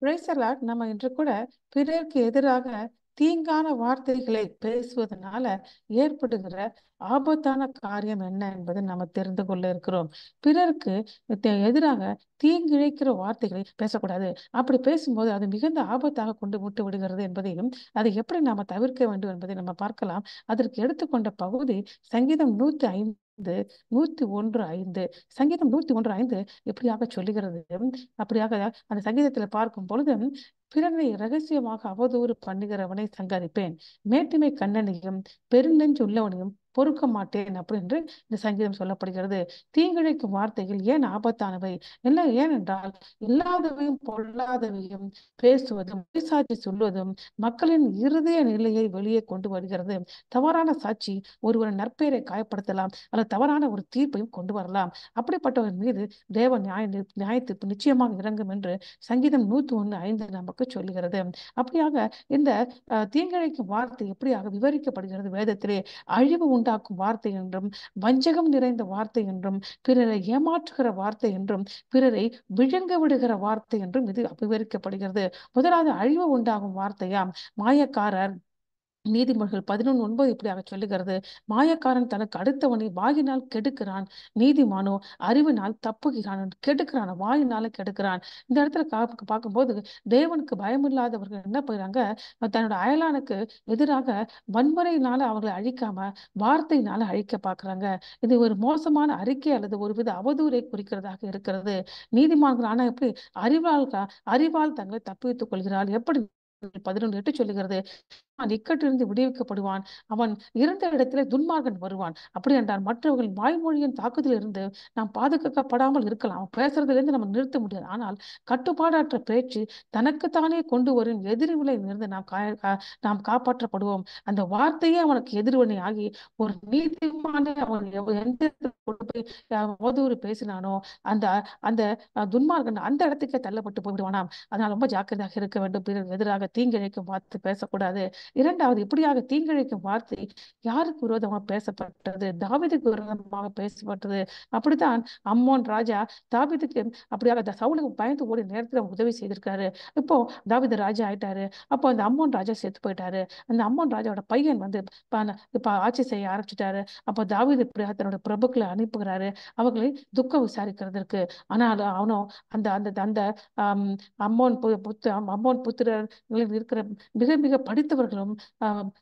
Price allot. நம்ம இன்று கூட பிறருக்கு எதிராக தீங்கான வார்த்தைகளை பேசுவதனால ஏற்படுகிற ஆபத்தான காரியம் என்ன என்பதை நம்ம தெரிந்து கொள்ள இருக்கிறோம். பிறருக்கு எதிராக தீங்கிழைக்கிற வார்த்தைகளை பேசக்கூடாது. அப்படி பேசும்போது அது மிகுந்த ஆபத்தாக கொண்டு விட்டு விடுகிறது என்பதையும், அதை எப்படி நாம தவிர்க்க வேண்டும் என்பதை நம்ம பார்க்கலாம். அதற்கு எடுத்துக்கொண்ட பகுதி சங்கீதம் 105, 101:5. சங்கீதம் 101:5 எப்படியாக சொல்லுகிறது. அப்படியாக அந்த சங்கீதத்துல பார்க்கும் பொழுது, பிறனை ரகசியமாக அவதூறு பண்ணுகிறவனை சங்கரிப்பேன், மேட்டிமை கண்ணனையும் பெருநெஞ்சு உள்ளவனையும் பொறுக்க மாட்டேன் அப்படின்னு இந்த சங்கீதம் சொல்லப்படுகிறது. தீங்கிழைக்கும் வார்த்தைகள் ஏன் ஆபத்தானவை? எல்லாம் ஏனென்றால் இல்லாதவையும் பொல்லாதவையும் பேசுவதும் பொய்சாட்சி சொல்வதும் மக்களின் இருதய நிலையை வெளியே கொண்டு வருகிறது. தவறான சாட்சி ஒருவரின் நற்பெயரை காயப்படுத்தலாம் அல்லது தவறான ஒரு தீர்ப்பையும் கொண்டு வரலாம். அப்படிப்பட்டவர் மீது தேவ நியாயத்தீர்ப்பு நிச்சயமாக இறங்கும் என்று சங்கீதம் 101:5 நமக்கு சொல்லுகிறது. அப்படியாக இந்த தீங்கிழைக்கும் வார்த்தை எப்படியாக விவரிக்கப்படுகிறது வேதத்திலே? அழிவு உண்டாக்கும் வார்த்தை என்றும், வஞ்சகம் நிறைந்த வார்த்தை என்றும், பிறரை ஏமாற்றுகிற வார்த்தை என்றும், பிறரை விழுங்க விடுகிற வார்த்தை என்றும் இது விவரிக்கப்படுகிறது. முதலாவது அழிவு உண்டாகும் வார்த்தையாம். மாயக்காரர் நீதிமொழிகள் 11:9 இப்படியாக சொல்லுகிறது. மாயக்காரன் தனக்கு அடுத்தவனை வாயினால் கெடுக்கிறான், நீதிமானோ அறிவினால் தப்புகிறான். கெடுக்கிறான், வாயினால கெடுக்கிறான். இந்த இடத்துல பார்க்கும்போது தேவனுக்கு பயமில்லாதவர்கள் என்ன பண்ணுறாங்க, தன்னோட அயலானுக்கு எதிராக வன்முறையினால அவர்களை அழிக்காம வார்த்தையினால அழிக்க பார்க்குறாங்க. இது ஒரு மோசமான அறிக்கை அல்லது ஒரு வித அவதூறை குறிக்கிறதாக இருக்கிறது. நீதிமான்கள் ஆனா எப்படி அறிவால் தங்களை தப்புவித்துக் கொள்கிறாள். எப்படி 11:8 சொல்லுகிறது. அவன் இக்கட்டிலிருந்து விடுவிக்கப்படுவான், அவன் இருந்த இடத்திலே துன்மார்கன் வருவான். அப்படி என்றால் மற்றவர்கள் வாய்மொழியின் தாக்குதலில் இருந்து நாம் பாதுகாக்கப்படாமல் இருக்கலாம். பேசுறதுலேருந்து நம்ம நிறுத்த முடியாது. ஆனால் கட்டுப்பாடற்ற பேச்சு தனக்குத்தானே கொண்டு வரும் எதிர்வினை இருந்து நாம் காப்பாற்றப்படுவோம். அந்த வார்த்தையே அவனுக்கு எதிர்வினை ஆகி ஒரு நீதிமானே அவன் எந்த இடத்துல கொண்டு போய் அவதூறு பேசினானோ அந்த அந்த துன்மார்கன் அந்த இடத்துக்கே தள்ளப்பட்டு போய்விடுவானாம். அதனால் ரொம்ப ஜாக்கிரதையாக இருக்க வேண்டும். பிறர் எதிராக தீங்கிழைக்கும் வார்த்தை பேசக்கூடாது. இரண்டாவது, இப்படியாக தீங்கிழைக்கும் வார்த்தை யாருக்கு விரோதமாக பேசப்பட்டது? தாவீதுக்கு விரோதமாக பேசப்பட்டது. அப்படித்தான் அம்மோன் ராஜா தாவீதுக்கு அப்படியாக சவுலுக்கு பயந்து ஓடி நேரத்தில் உதவி செய்திருக்காரு. இப்போ தாவீது ராஜா ஆயிட்டாரு. அப்போ அந்த அம்மோன் ராஜா செத்து போயிட்டாரு. அந்த அம்மோன் ராஜாவோட பையன் வந்து இப்ப ஆட்சி செய்ய ஆரம்பிச்சிட்டாரு. அப்போ தாவீது இப்படியாக தன்னோட பிரபுக்களை அனுப்புகிறாரு அவர்களை துக்கம் விசாரிக்கிறதற்கு. ஆனால் அவனும் அந்த அந்த அந்த அம்மோன் புத்திரர் இருக்கிற மிக மிக படித்தவர்களும்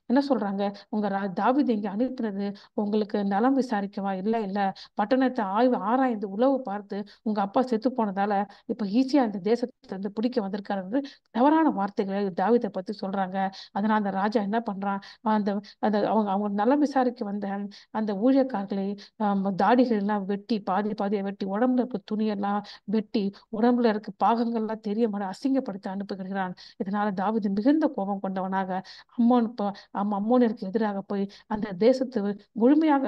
என்ன சொல்றாங்க, உங்க தாவீது இங்க அனுப்பினது உங்களுக்கு நலம் விசாரிக்கவா? இல்ல இல்ல, பட்டணத்தை ஆராய்ந்து உளவு பார்த்து உங்க அப்பா செத்து போனதால இப்ப ஈஸியா இந்த தேசத்தை வந்து பிடிக்க வந்திருக்காரு என்று தவறான வார்த்தைகளை தாவீதை பத்தி சொல்றாங்க. அதனால அந்த ராஜா என்ன பண்றான், அந்த அந்த அவங்க அவங்க நலம் விசாரிக்க வந்த அந்த ஊழியக்காரர்களை தாடிகள் எல்லாம் வெட்டி பாதி பாதியை வெட்டி உடம்புல இருக்க துணியெல்லாம் வெட்டி உடம்புல இருக்க பாகங்கள்லாம் தெரிய மாதிரி அசிங்கப்படுத்தி அனுப்புகிறான். இதனால தாவீது மிகுந்த கோபம் கொண்டவனாக அம்மோனிற்கு எதிராக போய் அந்த தேசத்தை முழுமையாக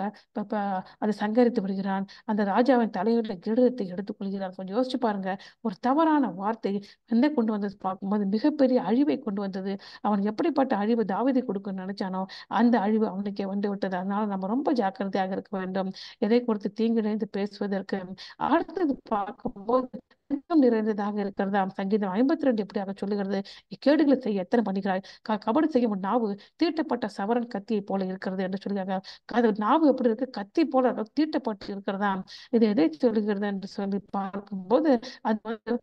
அதை சங்கரித்து விடுகிறான். அந்த ராஜாவின் தலையுள்ள கிரீடத்தை எடுத்துக் கொள்கிறான். கொஞ்சம் யோசிச்சு பாருங்க, ஒரு தவறான வார்த்தை என்ன கொண்டு வந்தது பார்க்கும்போது மிகப்பெரிய அழிவை கொண்டு வந்தது. அவன் எப்படிப்பட்ட அழிவு தாவீதை கொடுக்கணும்னு நினைச்சானோ அந்த அழிவு அவனுக்கே வந்து விட்டது. அதனால நம்ம ரொம்ப ஜாக்கிரதையாக இருக்க வேண்டும் எதை கொடுத்து தீங்கு நிறைந்து பேசுவதற்கு. அடுத்தது பார்க்கும்போது நிறைந்ததாக இருக்கிறது. சங்கீதம் 52 எப்படியாக சொல்லுகிறது. கேடுகளை செய்ய எத்தனை பண்ணுகிறாய், கபடு செய்யும் நாவு தீட்டப்பட்ட சவரன் கத்தியை போல இருக்கிறது என்று சொல்லுகிறாங்க. அது நாவு எப்படி இருக்கு, கத்தி போல தீட்டப்பட்டு இருக்கிறதா. இது எதை சொல்லுகிறது என்று சொல்லி பார்க்கும்போது அது வந்து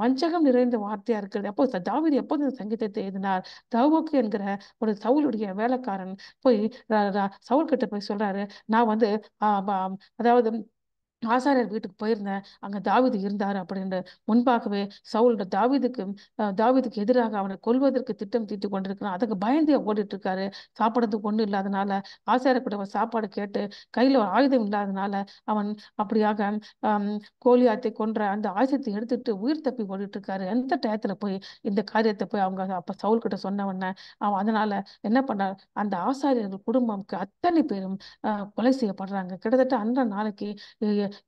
வஞ்சகம் நிறைந்த வார்த்தையா இருக்கிறது. அப்போ தாவீது எப்போது இந்த சங்கீதத்தை எழுதினார், தாவூக்கு என்கிற ஒரு சவுலுடைய வேலைக்காரன் போய் சவுல் கிட்ட போய் சொல்றாரு, நான் வந்து அதாவது ஆசாரியர் வீட்டுக்கு போயிருந்தேன், அங்க தாவீது இருந்தாரு அப்படின்னு. முன்பாகவே சவுல் தாவீதுக்கு எதிராக அவனை கொல்வதற்கு திட்டம் தீட்டு கொண்டிருக்கிறான். அதுக்கு பயந்து ஓடிட்டு இருக்காரு. சாப்பிடறதுக்கு ஒண்ணும் இல்லாதனால ஆசாரியர் கூட சாப்பாடு கேட்டு கையில ஒரு ஆயுதம் இல்லாதனால அவன் அப்படியாக கோலியாத்தை கொன்ற அந்த ஆயுதத்தை எடுத்துட்டு உயிர் தப்பி ஓடிட்டு இருக்காரு. எந்த டயத்துல போய் இந்த காரியத்தை போய் அவங்க அப்ப சவுல் கிட்ட சொன்ன உடனே அவன் அதனால என்ன பண்ணார், அந்த ஆசாரியர்கள் குடும்பம்க்கு அத்தனை பேரும் கொலை செய்யப்படுறாங்க. கிட்டத்தட்ட அந்த நாளைக்கு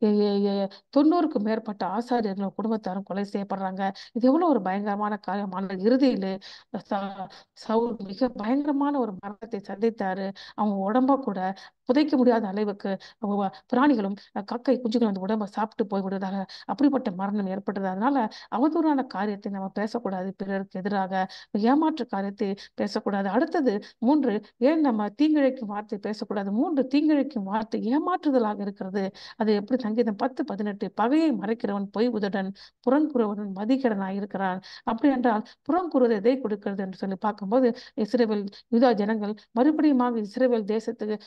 90க்கும் மேற்பட்ட ஆசாரியர்களும் குடும்பத்தாரும் கொலை செய்யப்படுறாங்க. இது எவ்வளவு ஒரு பயங்கரமான காரியமான இறுதியிலே சவுல் மிக பயங்கரமான ஒரு மரணத்தை சந்தித்தாரு. அவங்க உடம்ப கூட புதைக்க முடியாத அளவுக்கு பிராணிகளும் கக்கை குஞ்சுகள் அந்த உடம்ப சாப்பிட்டு போய்விடுவதாக அப்படிப்பட்ட மரணம் ஏற்பட்டது. அதனால அவதூறான காரியத்தை நம்ம பேசக்கூடாது. பிறருக்கு எதிராக ஏமாற்று காரியத்தை பேசக்கூடாது. அடுத்தது 3, ஏன் நம்ம தீங்கிழைக்கும் வார்த்தை பேசக்கூடாது? 3 தீங்கிழைக்கும் வார்த்தை ஏமாற்றுதலாக இருக்கிறது. அது எப்படி? சங்கீதம் 10:18 பகையை மறைக்கிறவன் பொய் உதடன் புறங்குறவன் மதிகடனாய் இருக்கிறான். அப்படி என்றால் புறங்குறுவது எதை கொடுக்கிறது என்று சொல்லி பார்க்கும்போது இஸ்ரவேல் யூதா ஜனங்கள் மறுபடியுமாக இஸ்ரவேல் தேசத்துக்கு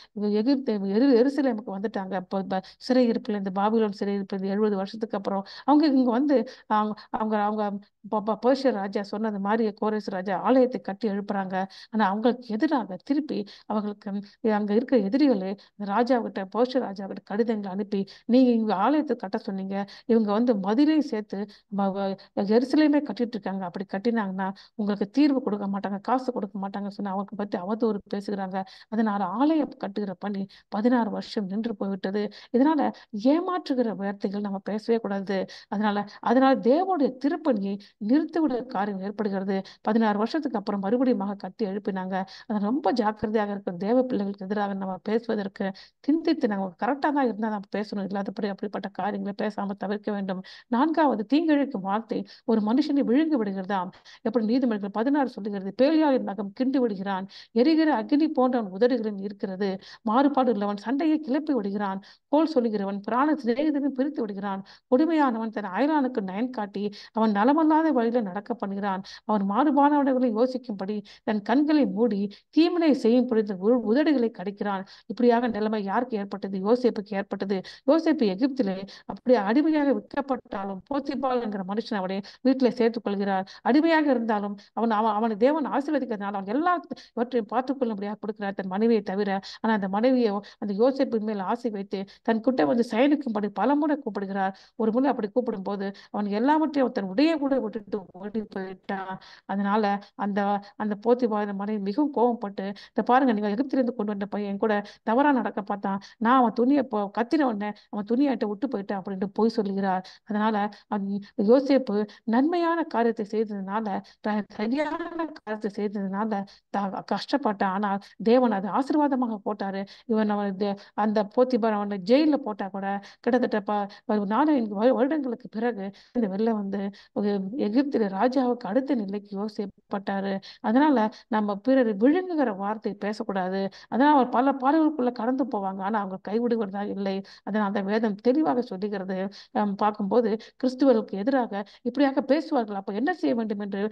எகிப்து எருசலேமுக்கு வந்துட்டாங்க. இப்போ சிறையிருப்பில் இந்த பாபிலோன் சிறையிருப்பில் 70 வருஷத்துக்கு அப்புறம் அவங்க இங்க வந்து அவங்க அவங்க அவங்க பெர்ஷியா ராஜா சொன்னது மாதிரி கோரேஸ் ராஜா ஆலயத்தை கட்டி எழுப்புறாங்க. ஆனா அவங்களுக்கு எதிராக திருப்பி அவங்களுக்கு அங்க இருக்கிற எதிரிகளே ராஜாவிட்ட பெர்ஷியா ராஜாவிட்ட கடிதங்களை அனுப்பி நீங்க இங்க ஆலயத்தை கட்ட சொன்னீங்க, இவங்க வந்து மதிலையும் சேர்த்து எருசலேமே கட்டிட்டு இருக்காங்க, அப்படி கட்டினாங்கன்னா உங்களுக்கு தீர்வு கொடுக்க மாட்டாங்க, காசு கொடுக்க மாட்டாங்க சொன்னா அவங்களுக்கு பத்தி அவதூறு பேசுகிறாங்க. அதனால ஆலயம் கட்டுகிற பணி 16 வருஷம் நின்று போய்விட்டது. இதனால ஏமாற்றுகிற வார்த்தைகள் நம்ம பேசவே கூடாது. அதனால அதனால தேவனுடைய திருப்பணியை நிறுத்திவிட காரியம் ஏற்படுகிறது. 16 வருஷத்துக்கு அப்புறம் மறுபடியும் கட்டி எழுப்பினாங்க. அது ரொம்ப ஜாக்கிரதையாக இருக்கிற தேவ பிள்ளைகளுக்கு எதிராக நம்ம பேசுவதற்கு சிந்தித்து நம்ம கரெக்டாக தான் இருந்தால் நம்ம பேசணும். இல்லாதபடி அப்படிப்பட்ட காரியங்களை பேசாம தவிர்க்க வேண்டும். 4வது தீங்கிழைக்கும் வார்த்தை ஒரு மனுஷனை விழுங்கி விடுகிறதாம். எப்படி நீதிமன்றங்கள் 16 சொல்லுகிறது, பேலியாளின் நகம் கிண்டி விடுகிறான், எரிகிற அக்னி போன்ற அவன் உதடுகளில் இருக்கிறது, மாறுபாடு உள்ளவன் சண்டையை கிளப்பி விடுகிறான், கோல் சொல்லுகிறவன் பிராண சிநேகிதனை பிரித்து விடுகிறான், கொடுமையானவன் தன் அயலானுக்கு நயன் காட்டி அவன் நலமல்லாத வழியில நடக்க பண்ணுகிறான், அவன் மாறுபாடானவர்களை யோசிக்கும்படி தன் கண்களை மூடி தீவினை செய்யும் பொழுது உதடுகளை கடிக்கிறான். இப்படியாக நிலைமை யாருக்கு ஏற்பட்டது? யோசேப்புக்கு ஏற்பட்டது. யோசேப்பு எகிப்திலே அப்படியே அடிமையாக விற்கப்பட்டாலும் போத்திபால் என்கிற மனுஷன் அவனை வீட்டிலே சேர்த்துக் கொள்கிறார். அடிமையாக இருந்தாலும் அவனை தேவன் ஆசீர்வதிக்கிறதுனால அவன் எல்லாவற்றையும் பார்த்துக் கொள்ளும்படியாக கொடுக்கிறார், தன் மனைவியை தவிர. ஆனா அந்த மனைவியை அந்த யோசேப்பின் மேல் ஆசை வைத்து தன் கிட்ட வந்து சயனிக்கும்படி பல முறை கூப்பிடுகிறார். ஒரு முறை அப்படி கூப்பிடும் போது அவன் எல்லாவற்றையும் தன் உடைய கூட விட்டுட்டு ஓடி போயிட்டான். அதனால அந்த அந்த போத்திபார் மனைவி மிகவும் கோபப்பட்டு, இந்த பாருங்க நீங்க எகிப்திலிருந்து கொண்டு வந்த பையன் கூட தவறா நடக்க பார்த்தான், நான் அவன் துணியை கத்தின உடனே அவன் துணியாட்ட விட்டு போயிட்டான் அப்படின்ட்டு போய் சொல்லுகிறார். அதனால யோசேப்பு நன்மையான காரியத்தை செய்ததுனால சரியான காரியத்தை செய்ததுனால கஷ்டப்பட்டான். ஆனால் தேவன் அதை ஆசீர்வாதமாக போட்டாரு. இவன் அந்த போத்திபார் அவனை ஜெயில போட்டா கூட கிட்டத்தட்ட 4 வருடங்களுக்கு பிறகு இந்த வெளில வந்து எகிப்தில ராஜாவுக்கு அடுத்த நிலைக்கு யோசிப்பட்டாரு. அதனால நம்ம பிறர் விழுங்குகிற வார்த்தை பேசக்கூடாது. அதனால அவர் பல பாடுகளுக்குள்ள கடந்து போவாங்க, ஆனா அவங்க கைவிடுவதா இல்லை. அதனால அந்த வேதம் தெளிவாக சொல்லுகிறது. பார்க்கும்போது கிறிஸ்துவர்களுக்கு எதிராக இப்படியாக பேசுவார்கள். அப்ப என்ன செய்ய வேண்டும் என்று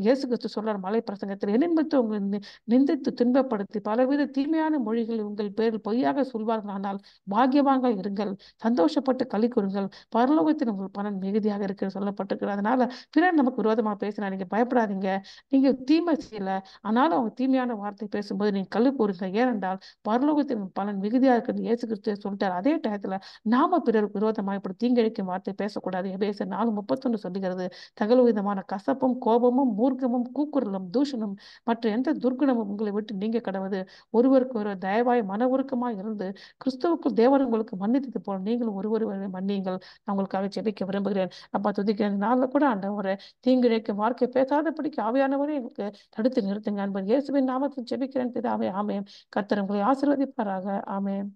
இயேசு கிறிஸ்து சொல்றார் மலை பிரசங்கத்தில், நிமித்து உங்களை நிந்தித்து துன்பப்படுத்தி பலவித தீமையான மொழிகள் உங்கள் பேரில் பொய்யாக சொல்வார்கள், ஆனால் பாக்கியவான்கள் இருங்கள், சந்தோஷப்பட்டு களி கூறுங்கள், பரலோகத்தில் உங்கள் பலன் மிகுதியாக இருக்கிறது சொல்லப்பட்டிருக்கிறது. அதனால பிறர் நமக்கு விரோதமாக பேசினா நீங்க பயப்படாதீங்க, நீங்க தீமை செய்யல, ஆனாலும் அவங்க தீமையான வார்த்தை பேசும்போது நீங்க களி கூறுங்க, ஏனென்றால் பரலோகத்தின் பலன் மிகுதியாக இருக்கிறது இயேசு கிறிஸ்து சொல்லிட்டார். அதே டயத்துல நாம பிறருக்கு விரோதமாக இப்படி தீங்கிழைக்கும் வார்த்தை பேசக்கூடாது. எபேசியர் 4:31 சொல்லுகிறது, சகல விதமான கசப்பும் கோபமும் மூர்க்கமும் கூக்குரலும் தூஷணும் மற்ற எந்த துர்குணமும் உங்களை விட்டு நீங்க கடவுது, ஒருவருக்கு ஒரு தயவாய் மன உருக்கமாய் இருந்து கிறிஸ்துவுக்குள் தேவன் உங்களுக்கு மன்னித்தது போல நீங்களும் ஒருவர் மன்னியுங்கள். நான் உங்களுக்காக ஜெபிக்க விரும்புகிறேன். அப்பா துதிக்கிற நாளில் கூட ஆண்டவரே தீங்கிழைக்கும் வார்த்தை பேசாதபடிக்கு ஆவியானவரே எனக்கு தடுத்து நிறுத்துங்க. அன்பர் இயேசுவின் நாமத்தில் ஜெபிக்கிறேன் பிதாவே, ஆமென். கர்த்தர் உங்களை ஆசீர்வதிப்பாராக. ஆமென்.